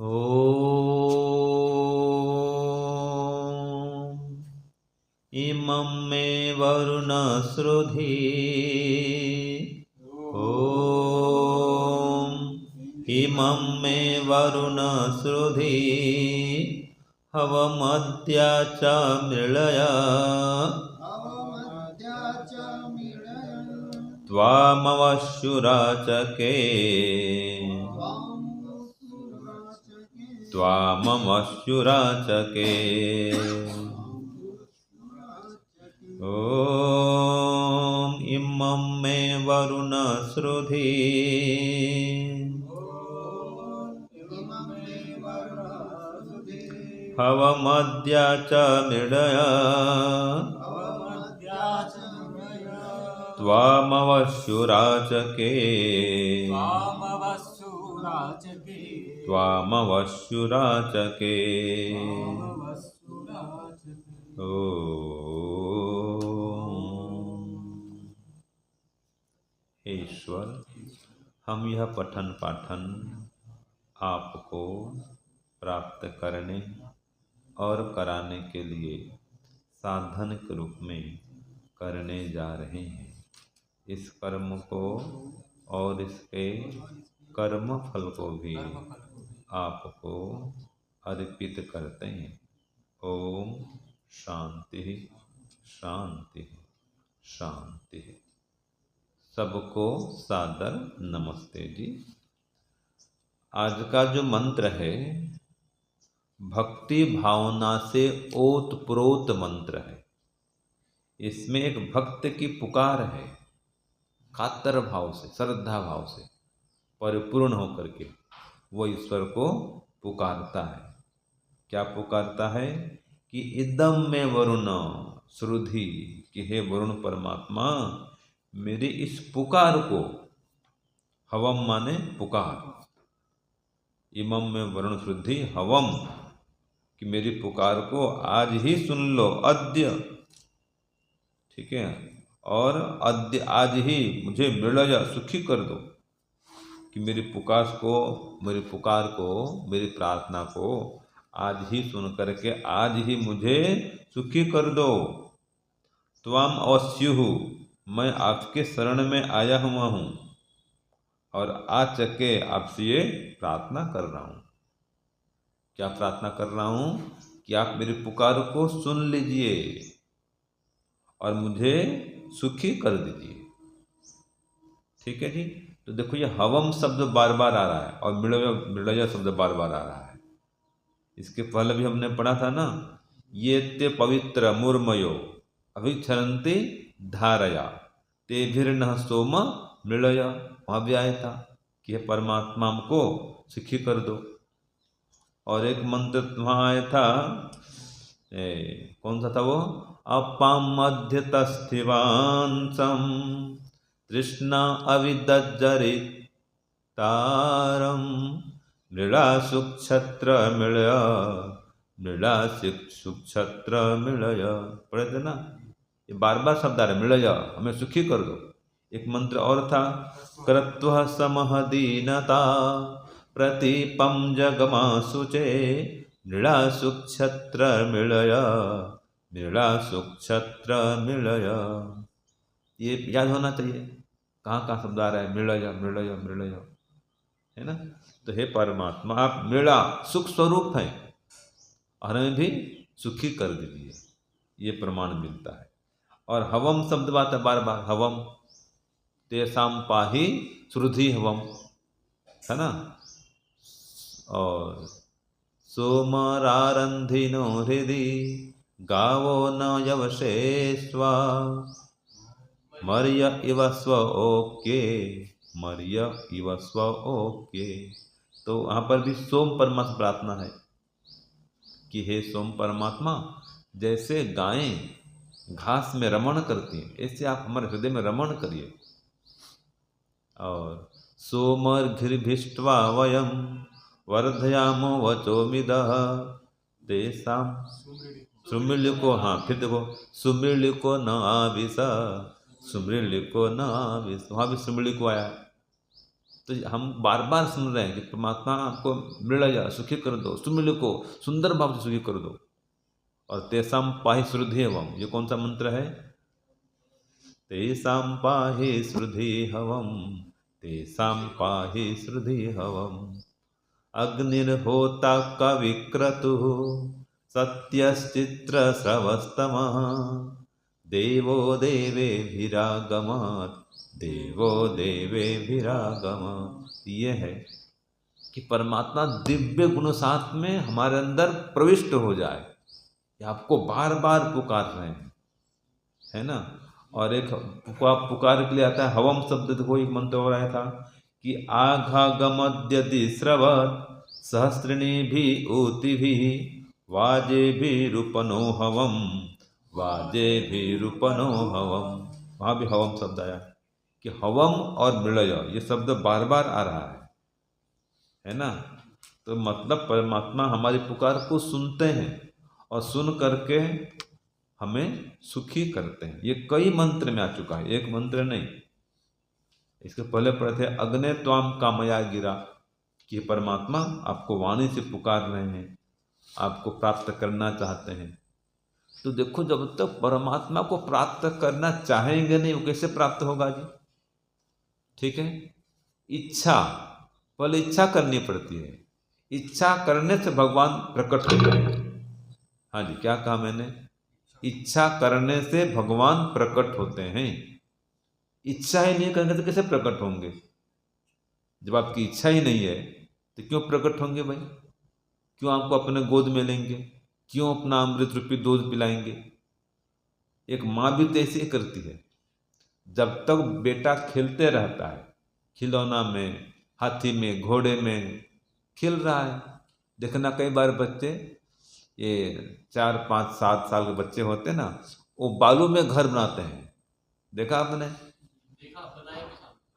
ॐ इमं मे वरुणश्रुधी ॐ इमं मे वरुणश्रुधी हवमद्या च मृळया त्वामवश्युराचके त्वामवश्युराचके ॐ इमं मे वरुणश्रुधी हवमद्या च मृळया त्वामवश्युराचके त्वामवश्युराचके हे ईश्वर, हम यह पठन पाठन आपको प्राप्त करने और कराने के लिए साधन के रूप में करने जा रहे हैं। इस कर्म को और इसके कर्म फल को भी आपको अर्पित करते हैं। ओम शांति शांति शांति। सबको सादर नमस्ते जी। आज का जो मंत्र है भक्ति भावना से ओतप्रोत मंत्र है। इसमें एक भक्त की पुकार है, कातर भाव से, श्रद्धा भाव से परिपूर्ण होकर के वो ईश्वर को पुकारता है। क्या पुकारता है कि इदम में वरुण श्रुधि, कि हे वरुण परमात्मा, मेरी इस पुकार को, हवम माने पुकार, इमम में वरुण श्रुधि हवम, कि मेरी पुकार को आज ही सुन लो, अद्य, ठीक है, और अद्य आज ही मुझे मृळया सुखी कर दो, कि मेरी पुकार को, मेरी प्रार्थना को आज ही सुन करके आज ही मुझे सुखी कर दो। त्वाम अवस्युहु, मैं आपके शरण में आया हुआ हूँ और आचके आपसे ये प्रार्थना कर रहा हूँ। क्या प्रार्थना कर रहा हूँ कि आप मेरी पुकार को सुन लीजिए और मुझे सुखी कर दीजिए। ठीक है जी। तो देखो ये हवम शब्द बार बार आ रहा है और मृळया शब्द बार बार आ रहा है। इसके पहले भी हमने पढ़ा था ना, ये ते पवित्र मूर्मयो अभिक्षरन्ति धारया तेभिर्न सोम मृळया। वहाँ भी आया था कि परमात्मा हमको सुखी कर दो। और एक मंत्र वहाँ आया था, कौन सा था वो, अपाम मध्यतस्थिवांसम तृष्णा अविदज्जरितारम मृळासुक्षत्र मृळया मृळासुक्षत्र मृळया। पढ़े थे ना, ये बार बार शब्द आ रहे, मृळया हमें सुखी कर दो। एक मंत्र और था, कृत्वा समह दीनता प्रतीपम जगमासुचे मृळासुक्षत्र मृळया मृळासुक्षत्र मृळया। ये याद होना चाहिए, कहाँ कहाँ शब्द आ रहा है, मृळया मृळया मृळया, है ना। तो हे परमात्मा, आप मृळा सुख स्वरूप हैं और हमें भी सुखी कर दीजिए, ये प्रमाण मिलता है। और हवम शब्द बात है बार बार, हवम तेसाम पाही श्रुधि हवम, है ना। और सोमरारंधिनो हृदि गावो न यवशे स्वा मर्य इव स्व ओके मर्य इव स्व ओके। तो वहाँ पर भी सोम परमात्मा प्रार्थना है कि हे सोम परमात्मा, जैसे गायें घास में रमण करती हैं, ऐसे आप हमारे हृदय में रमण करिए। और सोमर्घिर्भिष्ट्वा वयम वर्धयामो वचोमिदः तेषां सुमृळिको, हाँ फिर देखो, सुमृळिको न आविश, सुमृळिको न आविश, वहाँ भी सुमृळिको आया। तो हम बार बार सुन रहे हैं कि परमात्मा आपको मृळया सुखी कर दो, सुमिल को सुंदर भाव से सुखी कर दो। और तेसाम पाहि श्रुधि हवम, ये कौन सा मंत्र है? तेसाम पाहि श्रुधि हवम, तेसाम पाहि श्रुधि हवम, अग्निर्होता कविक्रतुः सत्यश्चित्र स्रवस्तमः, देवो देवेभिरागमात्, देवो देवेभिरागमात्। ये है कि परमात्मा दिव्य गुण साथ में हमारे अंदर प्रविष्ट हो जाए। ये आपको बार बार पुकार रहे हैं, है ना। और एक पुकार के लिए आता है हवम शब्द, देखो एक मंत्र हो रहा था कि आघागमद्यदि स्रवत सहस्रिणी भी ऊति भी वाजे भी रूपनो हवम, वाजे भी रूपनो हवम। वहाँ भी हवम शब्द आया कि हवम और मृळय ये शब्द बार बार आ रहा है ना। तो मतलब परमात्मा हमारी पुकार को सुनते हैं और सुन करके हमें सुखी करते हैं। ये कई मंत्र में आ चुका है, एक मंत्र नहीं। इसके पहले पढ़े थे अग्ने त्वाम कामया गिरा, कि परमात्मा आपको वाणी से पुकार रहे हैं, आपको प्राप्त करना चाहते हैं। तो देखो जब तक परमात्मा को प्राप्त करना चाहेंगे नहीं, वो कैसे प्राप्त होगा जी? ठीक है, इच्छा, पहले इच्छा करनी पड़ती है। इच्छा करने से भगवान प्रकट होते हैं। हाँ जी, क्या कहा मैंने? इच्छा करने से भगवान प्रकट होते हैं। इच्छा ही नहीं करेंगे तो कैसे प्रकट होंगे? जब आपकी इच्छा ही नहीं है तो क्यों प्रकट होंगे भाई? क्यों आपको अपने गोद में लेंगे? क्यों अपना अमृत रूपी दूध पिलाएंगे? एक माँ भी तो ऐसे ही करती है। जब तक बेटा खेलते रहता है, खिलौना में, हाथी में, घोड़े में खेल रहा है। देखना कई बार बच्चे, ये 4, 5, 7 साल के बच्चे होते हैं ना, वो बालू में घर बनाते हैं। देखा आपने?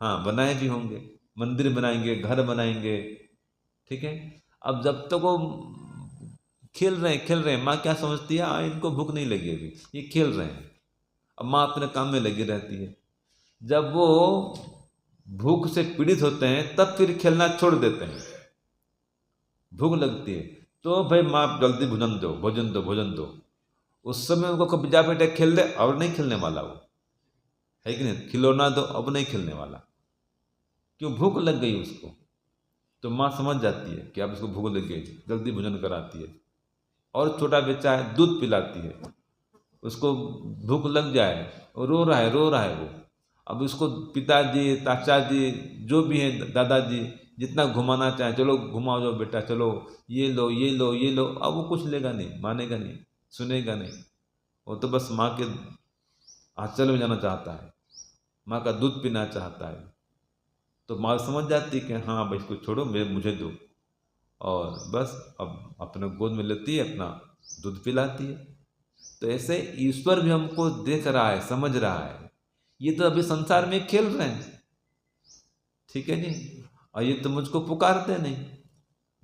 हाँ, बनाए भी होंगे। मंदिर बनाएंगे, घर बनाएंगे, ठीक है। अब जब तक वो खेल रहे हैं, माँ क्या समझती है? इनको भूख नहीं लगी अभी, ये खेल रहे हैं। अब माँ अपने काम में लगी रहती है। जब वो भूख से पीड़ित होते हैं तब फिर खेलना छोड़ देते हैं। भूख लगती है तो भाई माँ जल्दी भोजन दो, भोजन दो, भोजन दो। उस समय उनको कभी जा बेटा खेल दे, और नहीं खेलने वाला वो, है कि नहीं? खिलौना दो, अब नहीं खेलने वाला। क्यों? भूख लग गई उसको। तो माँ समझ जाती है कि अब इसको भूख लग गई, जल्दी भोजन कराती है। और छोटा बच्चा है, दूध पिलाती है। उसको भूख लग जाए, रो रहा है वो। अब उसको पिताजी, चाचा जी, जो भी हैं, दादाजी, जितना घुमाना चाहे, चलो घुमाओ जाओ बेटा, चलो ये लो, ये लो, ये लो। अब वो कुछ लेगा नहीं, मानेगा नहीं, सुनेगा नहीं। वो तो बस माँ के आंचल में जाना चाहता है, माँ का दूध पीना चाहता है। तो माँ समझ जाती है कि हाँ भाई इसको छोड़ो, मुझे दो। और बस अब अपने गोद में लेती है, अपना दूध पिलाती है। तो ऐसे ईश्वर भी हमको देख रहा है, समझ रहा है। ये तो अभी संसार में खेल रहे हैं, ठीक है जी। और ये तो मुझको पुकारते नहीं,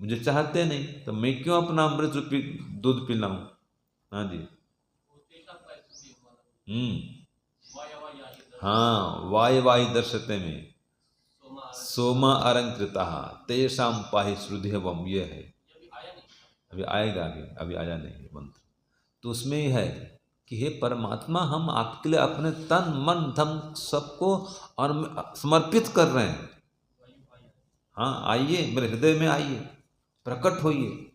मुझे चाहते नहीं, तो मैं क्यों अपना अमृत रूपी दूध पिलाऊं? हाँ जी। हाँ, वाय वाय दर्शते में सोमा अलंकृता तेषाम पाहि श्रुधिवम, ये है। अभी आएगा आगे, अभी आया नहीं मंत्र। तो उसमें ही है कि हे परमात्मा, हम आपके लिए अपने तन मन धन सबको और समर्पित कर रहे हैं। हाँ, आइए मेरे हृदय में आइए, प्रकट होइए,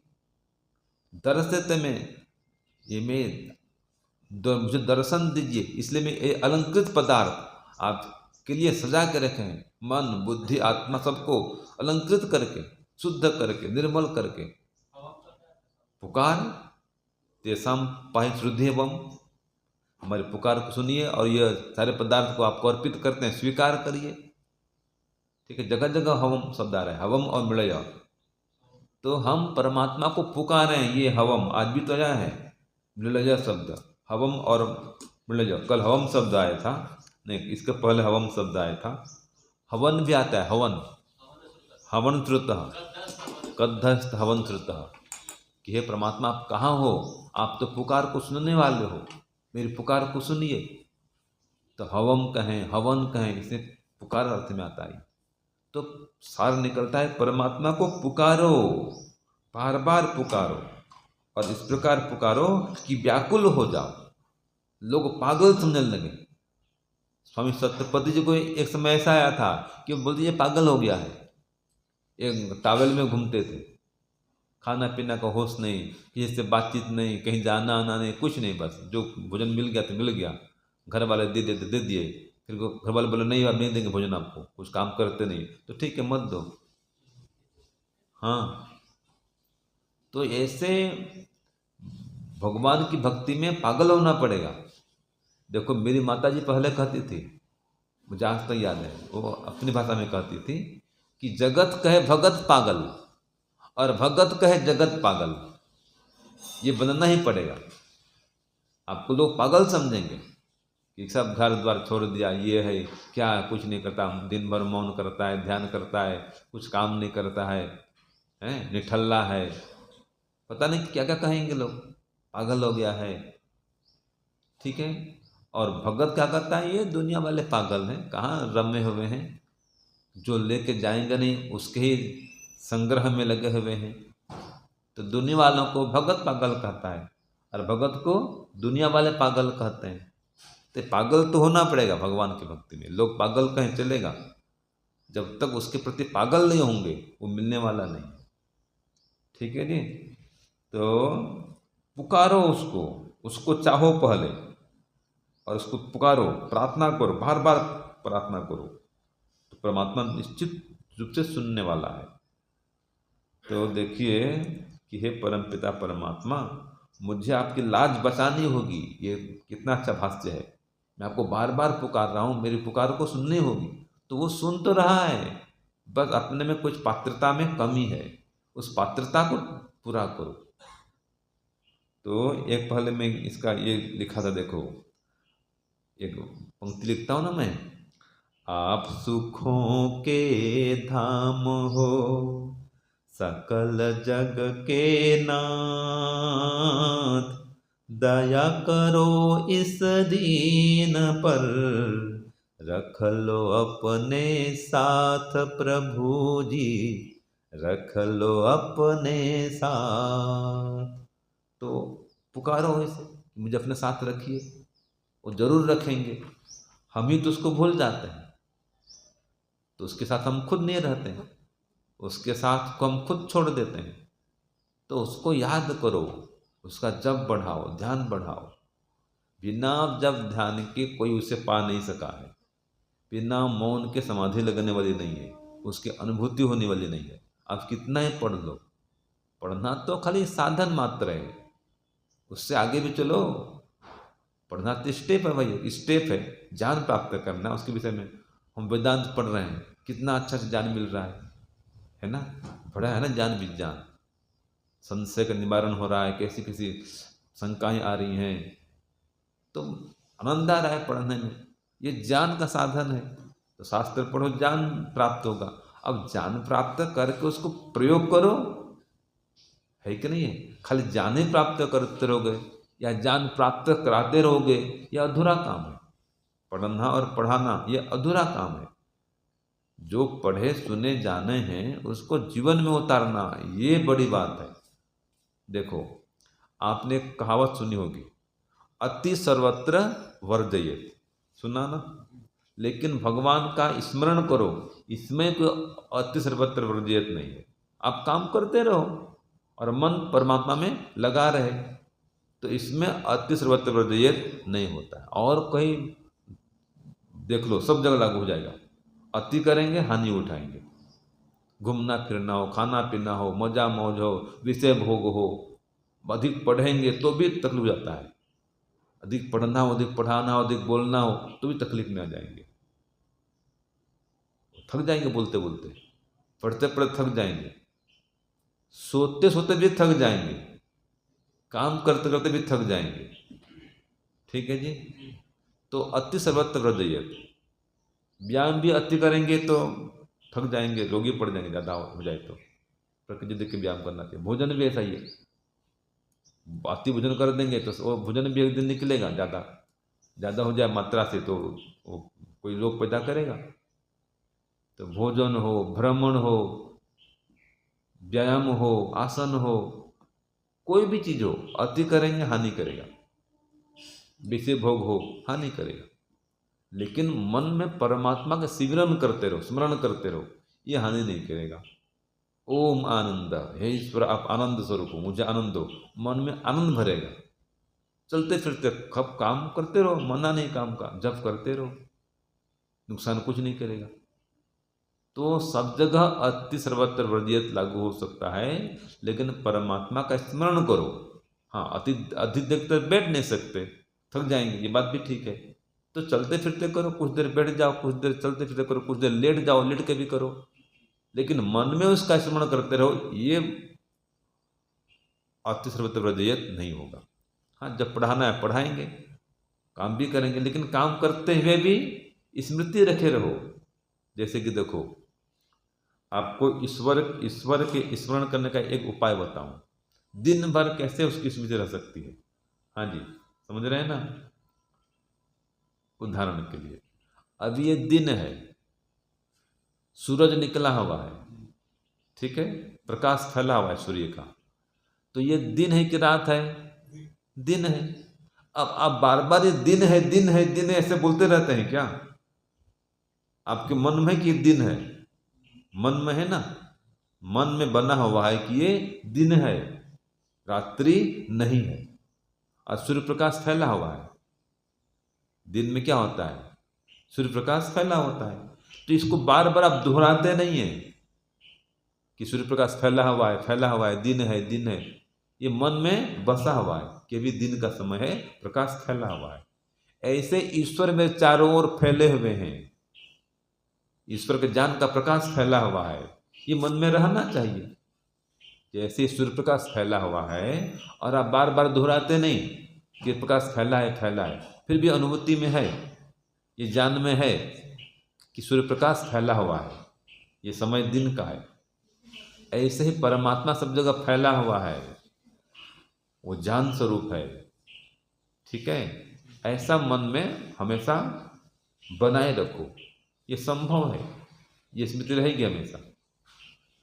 दर्श देते में ये मुझे दर्शन दीजिए। इसलिए मैं ये अलंकृत पदार्थ आपके लिए सजा के रखे हैं। मन, बुद्धि, आत्मा सबको अलंकृत करके, शुद्ध करके, निर्मल करके पुकार तेसाम पाहि श्रुधिवम, हमारी पुकार को सुनिए और ये सारे पदार्थ को आपको अर्पित करते हैं, स्वीकार करिए। ठीक है, जगह जगह हवम शब्द आ रहा है, हवम और मृळय। तो हम परमात्मा को पुकारे हैं, ये हवम आज भी तो आया है, मृळय शब्द, हवम और मृळय। कल हवम शब्द आया था, नहीं इसके पहले हवम शब्द आया था। हवन भी आता है, हवन, हवन श्रुतः, कद्धस्थ हवन श्रुतः, कि हे परमात्मा आप कहाँ हो? आप तो पुकार को सुनने वाले हो, मेरी पुकार को सुनिए। तो हवम कहें, हवन कहें, इसे पुकार अर्थ में आता है। तो सार निकलता है परमात्मा को पुकारो, बार बार पुकारो, और इस प्रकार पुकारो कि व्याकुल हो जाओ, लोग पागल समझने लगे। स्वामी सत्यपति जी को एक समय ऐसा आया था कि वो बोलते ये पागल हो गया है। एक टावल में घूमते थे, खाना पीना का होश नहीं, किसी से बातचीत नहीं, कहीं जाना आना नहीं, कुछ नहीं, बस जो भोजन मिल गया तो मिल गया, घर वाले दे दिए, फिर घर वाले बोले नहीं अब नहीं देंगे भोजन आपको, कुछ काम करते नहीं, तो ठीक है मत दो। हाँ, तो ऐसे भगवान की भक्ति में पागल होना पड़ेगा। देखो मेरी माता जी पहले कहती थी, मुझे आज तक याद है, वो अपनी भाषा में कहती थी कि जगत कहे भगत पागल और भगत कहे जगत पागल, ये बनना ही पड़ेगा। आपको लोग पागल समझेंगे कि सब घर द्वार छोड़ दिया, ये है क्या, कुछ नहीं करता, दिन भर मौन करता है, ध्यान करता है, कुछ काम नहीं करता है, निठल्ला है, पता नहीं क्या क्या कहेंगे लोग, पागल हो गया है। ठीक है, और भगत क्या करता है, ये दुनिया वाले पागल हैं, कहाँ रमे हुए हैं, जो लेके जाएंगे नहीं उसके ही संग्रह में लगे हुए हैं। तो दुनिया वालों को भगत पागल कहता है और भगत को दुनिया वाले पागल कहते हैं। तो पागल तो होना पड़ेगा भगवान की भक्ति में, लोग पागल कहीं चलेगा, जब तक उसके प्रति पागल नहीं होंगे वो मिलने वाला नहीं। ठीक है जी, तो पुकारो उसको, उसको चाहो पहले, और उसको पुकारो, प्रार्थना करो, बार बार प्रार्थना करो, तो परमात्मा निश्चित रूप से सुनने वाला है। तो देखिए कि हे परमपिता परमात्मा, मुझे आपकी लाज बचानी होगी। ये कितना अच्छा भाष्य है, मैं आपको बार बार पुकार रहा हूँ, मेरी पुकार को सुननी होगी। तो वो सुन तो रहा है, बस अपने में कुछ पात्रता में कमी है, उस पात्रता को पूरा करो। तो एक पहले मैं इसका ये लिखा था, देखो एक पंक्ति लिखता हूँ ना मैं, आप सुखों के धाम हो सकल जग के नाथ, दया करो इस दीन पर, रख लो अपने साथ प्रभु जी, रख लो अपने साथ। तो पुकारो इसे, मुझे अपने साथ रखिए, वो जरूर रखेंगे। हम ही तो उसको भूल जाते हैं, तो उसके साथ हम खुद नहीं रहते हैं, उसके साथ को हम खुद छोड़ देते हैं। तो उसको याद करो, उसका जप बढ़ाओ, ध्यान बढ़ाओ। बिना जब ध्यान के कोई उसे पा नहीं सका है, बिना मौन के समाधि लगने वाली नहीं है, उसकी अनुभूति होने वाली नहीं है। आप कितना ही पढ़ लो, पढ़ना तो खाली साधन मात्र है, उससे आगे भी चलो। पढ़ना तो स्टेप है भाई, स्टेप है, ज्ञान प्राप्त करना उसके विषय में। हम वेदांत पढ़ रहे हैं, कितना अच्छा से ज्ञान मिल रहा है ना, पढ़ा है ना ज्ञान विज्ञान, संशय का निवारण हो रहा है, कैसी कैसी शंकाएं आ रही हैं, तो आनंद आ रहा है पढ़ने में। ये ज्ञान का साधन है, तो शास्त्र पढ़ो, ज्ञान प्राप्त होगा। अब ज्ञान प्राप्त करके उसको प्रयोग करो, है कि नहीं है? खाली ज्ञान ही प्राप्त करते रहोगे या ज्ञान प्राप्त कराते रहोगे, यह अधूरा काम है। पढ़ना और पढ़ाना ये अधूरा काम है। जो पढ़े सुने जाने हैं उसको जीवन में उतारना, ये बड़ी बात है। देखो आपने एक कहावत सुनी होगी, अति सर्वत्र वर्जयेत, सुना ना? लेकिन भगवान का स्मरण करो, इसमें कोई अति सर्वत्र वर्जयेत नहीं है। आप काम करते रहो और मन परमात्मा में लगा रहे, तो इसमें अति सर्वत्र वर्जयेत नहीं होता है। और कहीं देख लो, सब जगह लागू हो जाएगा। अति करेंगे हानि उठाएंगे, घूमना फिरना हो, खाना पीना हो, मजा मौज हो, विषय भोग हो, अधिक पढ़ेंगे तो भी तकलीफ हो जाता है, अधिक पढ़ना हो, अधिक पढ़ाना हो, अधिक बोलना हो तो भी तकलीफ में आ जाएंगे, थक जाएंगे बोलते बोलते, पढ़ते पढ़ते थक जाएंगे, सोते सोते भी थक जाएंगे, काम करते करते भी थक जाएंगे। ठीक है जी, तो अति सर्वत्र वर्जयेत, व्यायाम भी अति करेंगे तो थक जाएंगे, रोगी पड़ जाएंगे, ज़्यादा हो जाए तो। प्रकृति देख के व्यायाम करना चाहिए। भोजन भी ऐसा ही है, अति भोजन कर देंगे तो वो भोजन भी एक दिन निकलेगा, ज़्यादा हो जाए मात्रा से तो वो कोई रोग पैदा करेगा। तो भोजन हो, भ्रमण हो, व्यायाम हो, आसन हो, कोई भी चीज हो, अति करेंगे हानि करेगा, विषय भोग हो हानि करेगा। लेकिन मन में परमात्मा का सिमरन करते रहो, स्मरण करते रहो, ये हानि नहीं करेगा। ओम आनंद, हे ईश्वर आप आनंद स्वरूप हो, मुझे आनंद दो, मन में आनंद भरेगा। चलते फिरते खब काम करते रहो, मना नहीं काम का, जब करते रहो, नुकसान कुछ नहीं करेगा। तो सब जगह अति सर्वत्र वर्जियत लागू हो सकता है, लेकिन परमात्मा का स्मरण करो। हाँ, अधिक देर तक बैठ नहीं सकते, थक जाएंगे, ये बात भी ठीक है, तो चलते फिरते करो, कुछ देर बैठ जाओ, कुछ देर चलते फिरते करो, कुछ देर लेट जाओ, लेट के भी करो, लेकिन मन में उसका स्मरण करते रहो। ये अति सर्वत्र वर्जियत नहीं होगा। हाँ, जब पढ़ाना है पढ़ाएंगे, काम भी करेंगे, लेकिन काम करते हुए भी स्मृति रखे रहो। जैसे कि देखो, आपको ईश्वर के स्मरण करने का एक उपाय बताऊं, दिन भर कैसे उसकी स्मृति रह सकती है। हाँ जी, समझ रहे हैं ना। उदाहरण के लिए, अब ये दिन है, सूरज निकला हुआ है, ठीक है, प्रकाश फैला हुआ है सूर्य का, तो ये दिन है कि रात है? दिन है। अब आप बार बार ये दिन है दिन है दिन है ऐसे बोलते रहते हैं क्या? आपके मन में कि दिन है, मन में है ना, मन में बना हुआ है कि ये दिन है, रात्रि नहीं है, और सूर्य प्रकाश फैला हुआ है। दिन में क्या होता है? सूर्य प्रकाश फैला होता है। तो इसको बार बार आप दोहराते नहीं है कि सूर्य प्रकाश फैला हुआ है, फैला हुआ है, दिन है दिन है। ये मन में बसा हुआ है कि अभी दिन का समय है, प्रकाश फैला हुआ है। ऐसे ईश्वर में चारों ओर फैले हुए हैं, ईश्वर के ज्ञान का प्रकाश फैला हुआ है, ये मन में रहना चाहिए। जैसे सूर्य प्रकाश फैला हुआ है और आप बार बार दोहराते नहीं कि प्रकाश फैला है फैला है, फिर भी अनुभूति में है, ये ज्ञान में है कि सूर्य प्रकाश फैला हुआ है, ये समय दिन का है। ऐसे ही परमात्मा सब जगह फैला हुआ है, वो ज्ञान स्वरूप है, ठीक है। ऐसा मन में हमेशा बनाए रखो, ये संभव है, ये स्मृति रहेगी हमेशा।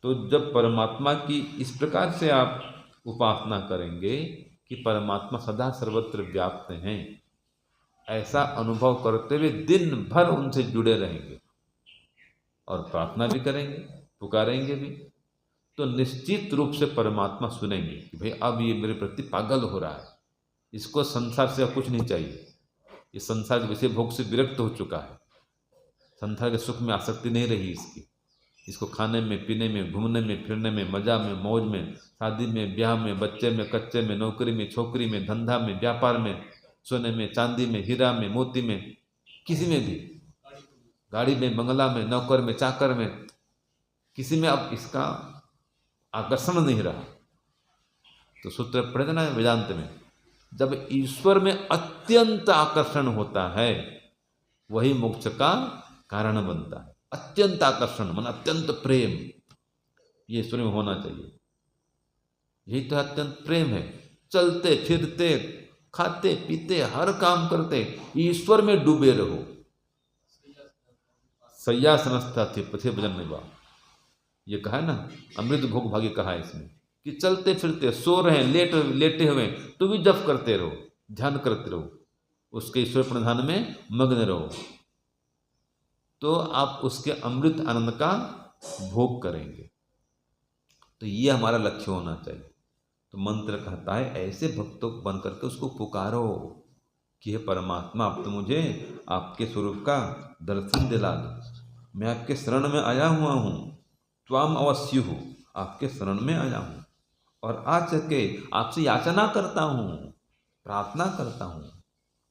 तो जब परमात्मा की इस प्रकार से आप उपासना करेंगे कि परमात्मा सदा सर्वत्र व्याप्त हैं, ऐसा अनुभव करते हुए दिन भर उनसे जुड़े रहेंगे और प्रार्थना भी करेंगे, पुकारेंगे भी, तो निश्चित रूप से परमात्मा सुनेंगे कि भाई अब ये मेरे प्रति पागल हो रहा है, इसको संसार से कुछ नहीं चाहिए, ये संसार के विषय भोग से विरक्त हो चुका है, संसार के सुख में आसक्ति नहीं रही इसकी, इसको खाने में, पीने में, घूमने में, फिरने में, मजा में, मौज में, शादी में, ब्याह में, बच्चे में, कच्चे में, नौकरी में, छोकरी में, धंधा में, व्यापार में, सोने में, चांदी में, हीरा में, मोती में, किसी में भी, गाड़ी में, बंगला में, नौकर में, चाकर में, किसी में अब इसका आकर्षण नहीं रहा। तो सूत्र पढ़े थे ना वेदांत में, जब ईश्वर में अत्यंत आकर्षण होता है वही मोक्ष का कारण बनता है। अत्यंत आकर्षण मन अत्यंत प्रेम, ये ईश्वर में होना चाहिए। यही तो अत्यंत प्रेम है। चलते फिरते, खाते पीते, हर काम करते ईश्वर में डूबे रहो। सय्यासनस्था थे पथे भजन निभा, ये कहा है ना, अमृत भोग भागी कहा है इसमें कि चलते फिरते, सो रहे हैं, लेटे हुए तो भी जप करते रहो, ध्यान करते रहो, उसके ईश्वर प्रणिधान में मग्न रहो, तो आप उसके अमृत आनंद का भोग करेंगे। तो ये हमारा लक्ष्य होना चाहिए। तो मंत्र कहता है ऐसे भक्तों को बन करके उसको पुकारो कि हे परमात्मा, आप तो मुझे आपके स्वरूप का दर्शन दिला दो, मैं आपके शरण में आया हुआ हूँ, त्वाम अवश्य हूँ, आपके शरण में आया हूँ और आ सके आपसे याचना करता हूँ, प्रार्थना करता हूँ।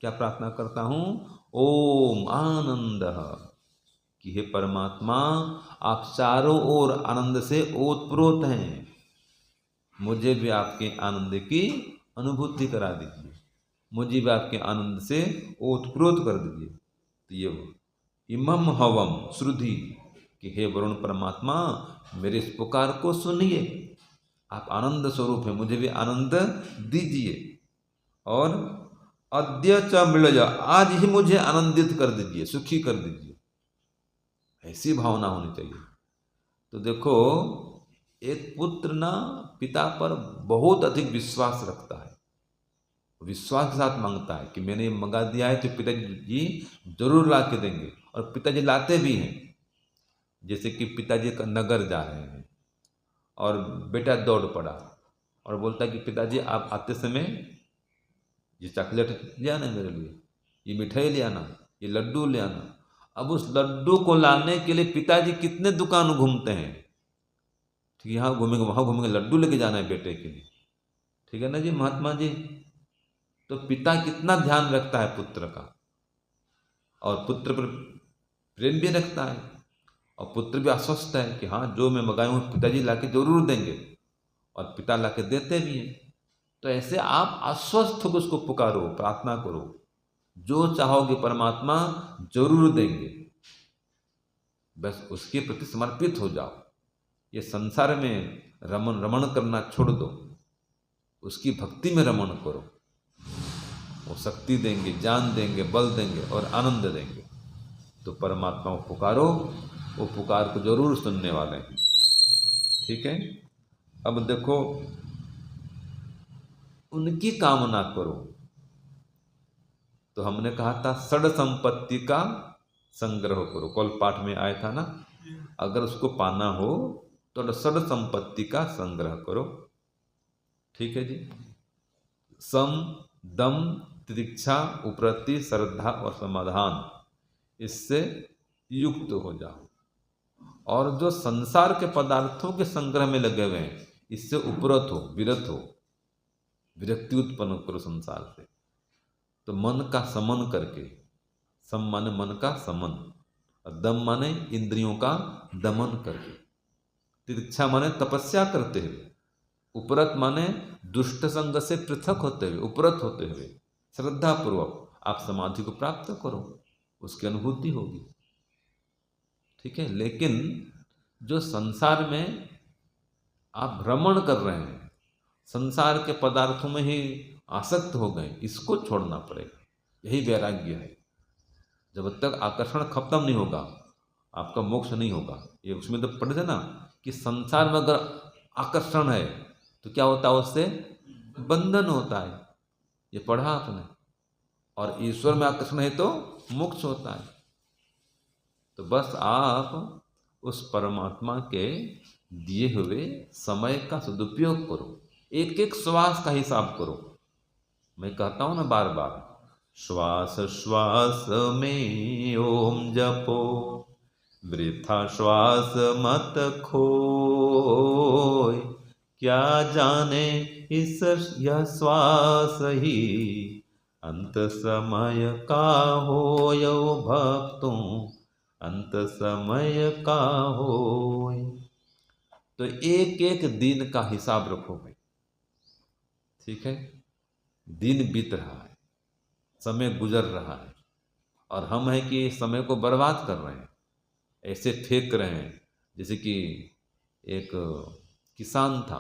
क्या प्रार्थना करता हूँ? ओम आनंद, कि हे परमात्मा आप चारों ओर आनंद से ओतप्रोत हैं, मुझे भी आपके आनंद की अनुभूति करा दीजिए, मुझे भी आपके आनंद से ओतप्रोत कर दीजिए। तो ये इमम हवम श्रुधि, कि हे वरुण परमात्मा मेरे इस पुकार को सुनिए, आप आनंद स्वरूप हैं, मुझे भी आनंद दीजिए। और अद्य च मृज, आज ही मुझे आनंदित कर दीजिए, सुखी कर दीजिए। ऐसी भावना होनी चाहिए। तो देखो, एक पुत्र ना पिता पर बहुत अधिक विश्वास रखता है, विश्वास के साथ मांगता है कि मैंने ये मंगा दिया है तो पिताजी जरूर ला के देंगे, और पिताजी लाते भी हैं। जैसे कि पिताजी का नगर जा रहे हैं और बेटा दौड़ पड़ा और बोलता है कि पिताजी आप आते समय ये चॉकलेट ले आना मेरे लिए, ये मिठाई ले आना, ये लड्डू ले आना। अब उस लड्डू को लाने के लिए पिताजी कितने दुकान घूमते हैं, ठीक है, यहाँ घूमेंगे वहाँ घूमेंगे, लड्डू लेके जाना है बेटे के लिए, ठीक है ना जी महात्मा जी। तो पिता कितना ध्यान रखता है पुत्र का, और पुत्र पर प्रेम भी रखता है, और पुत्र भी आश्वस्त है कि हाँ जो मैं मंगाया हूँ पिताजी ला के जरूर देंगे, और पिता ला के देते भी हैं। तो ऐसे आप आश्वस्त होकर उसको पुकारो, प्रार्थना करो, जो चाहोगे परमात्मा जरूर देंगे, बस उसके प्रति समर्पित हो जाओ। ये संसार में रमण करना छोड़ दो, उसकी भक्ति में रमण करो, वो शक्ति देंगे, ज्ञान देंगे, बल देंगे और आनंद देंगे। तो परमात्मा को पुकारो, वो पुकार को जरूर सुनने वाले हैं, ठीक है। अब देखो, उनकी कामना करो। तो हमने कहा था षड संपत्ति का संग्रह करो, कल पाठ में आया था ना, अगर उसको पाना हो तो षड संपत्ति का संग्रह करो, ठीक है जी। सम, दम, तितिक्षा, उपरति, श्रद्धा और समाधान, इससे युक्त हो जाओ। और जो संसार के पदार्थों के संग्रह में लगे हुए हैं, इससे उपरत हो, विरत हो, विरक्ति उत्पन्न करो संसार से। तो मन का समन करके, सम माने मन का समन, और दम माने इंद्रियों का दमन करके, तितिक्षा माने तपस्या करते हुए, उपरत माने दुष्ट संग से पृथक होते हुए, उपरत होते हुए श्रद्धा पूर्वक आप समाधि को प्राप्त करो, उसकी अनुभूति होगी, ठीक है। लेकिन जो संसार में आप भ्रमण कर रहे हैं, संसार के पदार्थों में ही आसक्त हो गए, इसको छोड़ना पड़ेगा, यही वैराग्य है। जब तक आकर्षण खत्म नहीं होगा आपका मोक्ष नहीं होगा। ये उसमें तो पढ़े थे ना कि संसार में अगर आकर्षण है तो क्या होता है, उससे बंधन होता है, ये पढ़ा आपने। और ईश्वर में आकर्षण है तो मोक्ष होता है। तो बस आप उस परमात्मा के दिए हुए समय का सदुपयोग करो, एक एक श्वास का हिसाब करो। मैं कहता हूं ना बार बार, श्वास श्वास में ओम जपो, वृथा श्वास मत खोय, क्या जाने इस यह श्वास ही अंत समय का होयो भक्तों, अंत समय का होय। तो एक एक दिन का हिसाब रखो भाई, ठीक है। दिन बीत रहा है, समय गुजर रहा है, और हम हैं कि समय को बर्बाद कर रहे हैं, ऐसे फेंक रहे हैं। जैसे कि एक किसान था,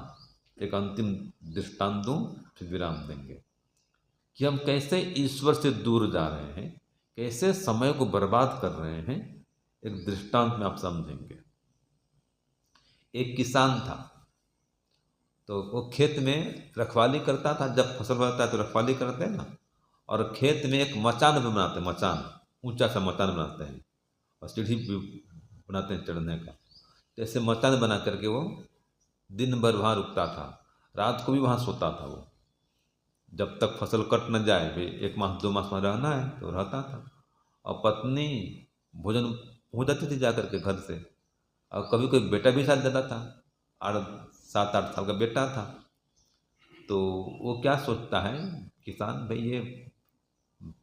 एक अंतिम दृष्टांत दूं फिर विराम देंगे, कि हम कैसे ईश्वर से दूर जा रहे हैं, कैसे समय को बर्बाद कर रहे हैं। एक दृष्टांत में आप समझेंगे। एक किसान था, तो वो खेत में रखवाली करता था, जब फसल होता है तो रखवाली करते हैं ना, और खेत में एक मचान भी बनाते हैं, मचान, ऊंचा सा मचान बनाते हैं, और सीढ़ी भी बनाते हैं चढ़ने का। तो ऐसे मचान बना करके वो दिन भर वहाँ रुकता था, रात को भी वहाँ सोता था वो, जब तक फसल कट न जाए। भाई 1 मास 2 मास में रहना है तो रहता था। और पत्नी भोजन हो जाती थी जा करके घर से, और कभी कोई बेटा भी साथ देता था, 7-8 साल का बेटा था। तो वो क्या सोचता है किसान, भाई ये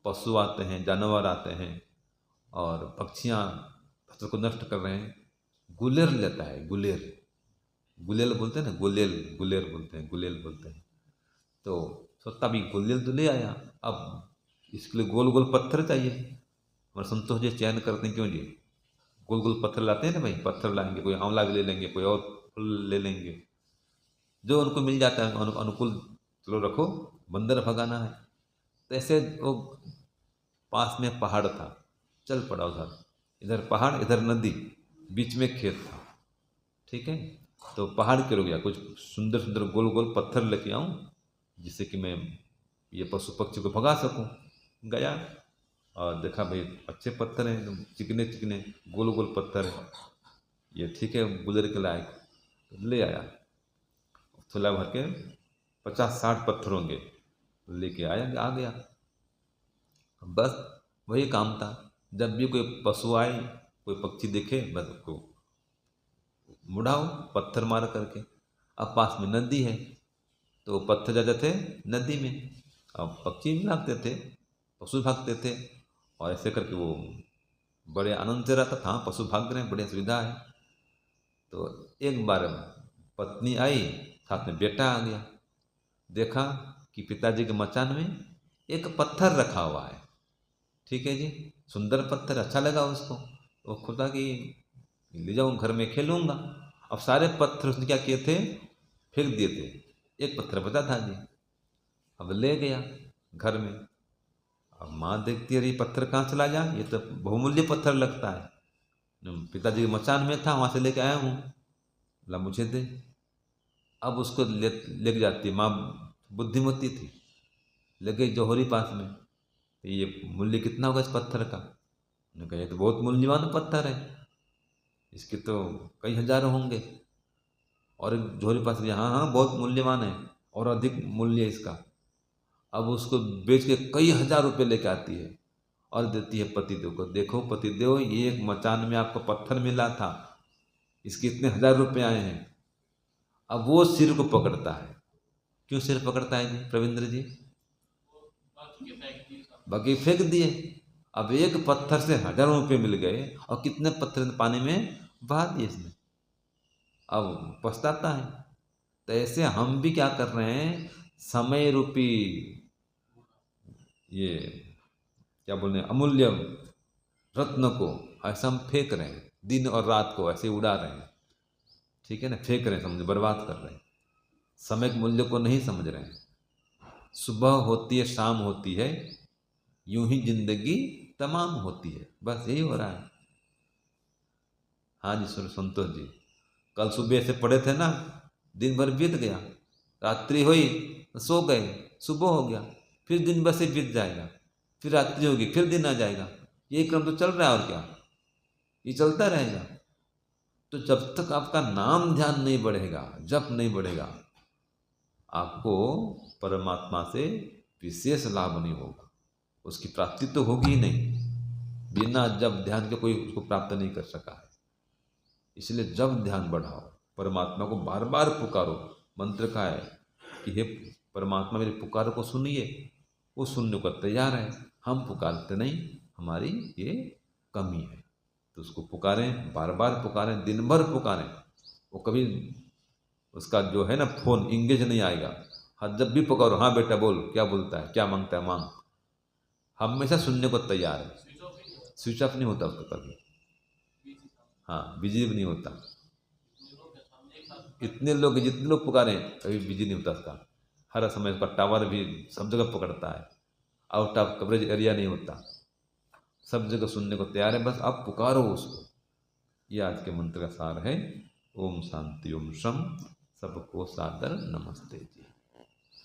पशु आते हैं, जानवर आते हैं, और पक्षियाँ फसल को नष्ट कर रहे हैं। गुलेर लेता है, गुलेर, गुलेल बोलते हैं ना, गुलेल, गुलेर बोलते हैं, गुलेल बोलते हैं। तो सोचता भी गुलेल तो ले आया, अब इसके लिए गोल गोल पत्थर चाहिए। हमारे संतोष जी चयन करते हैं, क्यों जी, गोल गोल पत्थर लाते हैं ना भाई, पत्थर लाएंगे, कोई आंवला भी ले लेंगे, कोई और फूल ले लेंगे, जो उनको मिल जाता है अनुकूल, चलो रखो, बंदर भगाना है। तो ऐसे वो पास में पहाड़ था, चल पड़ा उधर, इधर पहाड़ इधर नदी, बीच में खेत था। ठीक है, तो पहाड़ के रुक गया, कुछ सुंदर सुंदर गोल गोल पत्थर लेके आऊँ जिससे कि मैं ये पशु पक्षी को भगा सकूं। गया और देखा भाई अच्छे पत्थर हैं, एकदम चिकने चिकने गोल गोल पत्थर है, ये ठीक है गुजर के लायक। तो ले आया, थोला भर के 50-60 पत्थर होंगे, लेके आया, आ गया। बस वही काम था, जब भी कोई पशु आए, कोई पक्षी दिखे, बस उसको मुड़ाओ पत्थर मार करके। अब पास में नदी है तो पत्थर जाते थे नदी में, अब पक्षी भी भागते थे, पशु भागते थे, और ऐसे करके वो बड़े आनंद से रहता था। हाँ, पशु भाग रहे हैं, बढ़िया सुविधा है। तो एक बार पत्नी आई, साथ में बेटा आ गया, देखा कि पिताजी के मचान में एक पत्थर रखा हुआ है। ठीक है जी, सुंदर पत्थर, अच्छा लगा उसको, वो खुदा कि ले जाऊँ घर में खेलूँगा। अब सारे पत्थर उसने क्या किए थे, फेंक दिए थे, एक पत्थर बचा था जी। अब ले गया घर में, अब माँ देखती है, ये पत्थर कहाँ चला जाए, ये तो बहुमूल्य पत्थर लगता है, पिताजी के मचान में था, वहाँ से लेके आया हूँ, ला मुझे दे। अब उसको ले जाती, माँ बुद्धिमती थी, ले गई जौहरी पास में, तो ये मूल्य कितना होगा इस पत्थर का। उन्होंने कहा ये तो बहुत मूल्यवान पत्थर है, इसके तो कई हजार होंगे। और जौहरी पास गया, हाँ हाँ बहुत मूल्यवान है और अधिक मूल्य है इसका। अब उसको बेच के कई हजार रुपये लेके आती है और देती है पतिदेव को, देखो पतिदेव, ये एक मचान में आपको पत्थर मिला था, इसके इतने हजार रुपये आए हैं। अब वो सिर को पकड़ता है। क्यों सिर पकड़ता है जी प्रविंद्र जी? बाकी फेंक दिए। अब एक पत्थर से हजारों रुपये मिल गए, और कितने पत्थर पानी में बहा दिए इसने, अब पछताता है। तो ऐसे हम भी क्या कर रहे हैं, समय रूपी ये क्या बोल रहे हैं, अमूल्य रत्न को ऐसा हम फेंक रहे हैं, दिन और रात को ऐसे उड़ा रहे हैं। ठीक है ना, फेंक रहे हैं, समझ बर्बाद कर रहे हैं, समय के मूल्य को नहीं समझ रहे हैं। सुबह होती है, शाम होती है, यूं ही जिंदगी तमाम होती है, बस यही हो रहा है। हाँ जी संतोष जी, कल सुबह से पढ़े थे ना, दिन भर बीत गया, रात्रि हुई सो गए, सुबह हो गया, फिर दिन भर से बीत जाएगा, फिर रात्रि होगी, फिर दिन आ जाएगा, ये क्रम तो चल रहा है, और क्या, ये चलता रहेगा। तो जब तक आपका नाम ध्यान नहीं बढ़ेगा, जप नहीं बढ़ेगा, आपको परमात्मा से विशेष लाभ नहीं होगा, उसकी प्राप्ति तो होगी ही नहीं। बिना जब ध्यान के कोई उसको प्राप्त नहीं कर सका है। इसलिए जब ध्यान बढ़ाओ, परमात्मा को बार बार पुकारो। मंत्र का है कि हे परमात्मा मेरी पुकार को सुनिए, वो सुनने को तैयार है, हम पुकारते नहीं, हमारी ये कमी है। तो उसको पुकारें, बार बार पुकारें, दिन भर पुकारें, वो कभी उसका जो है ना फोन इंगेज नहीं आएगा। हाँ, जब भी पुकारो, हाँ बेटा बोल, क्या बोलता है, क्या मांगता है मांग, हमेशा सुनने को तैयार है। स्विच ऑफ नहीं होता उसका कभी, हाँ बिजी भी नहीं होता। इतने लोग, जितने लोग पुकारे कभी बिजी नहीं होता उसका, हर समय उसका टावर भी सब जगह पकड़ता है, आउट ऑफ कवरेज एरिया नहीं होता, सब जगह सुनने को तैयार है, बस आप पुकारो उसको। ये आज के मंत्र का सार है। ओम शांति, ओम शम, सबको सादर नमस्ते जी।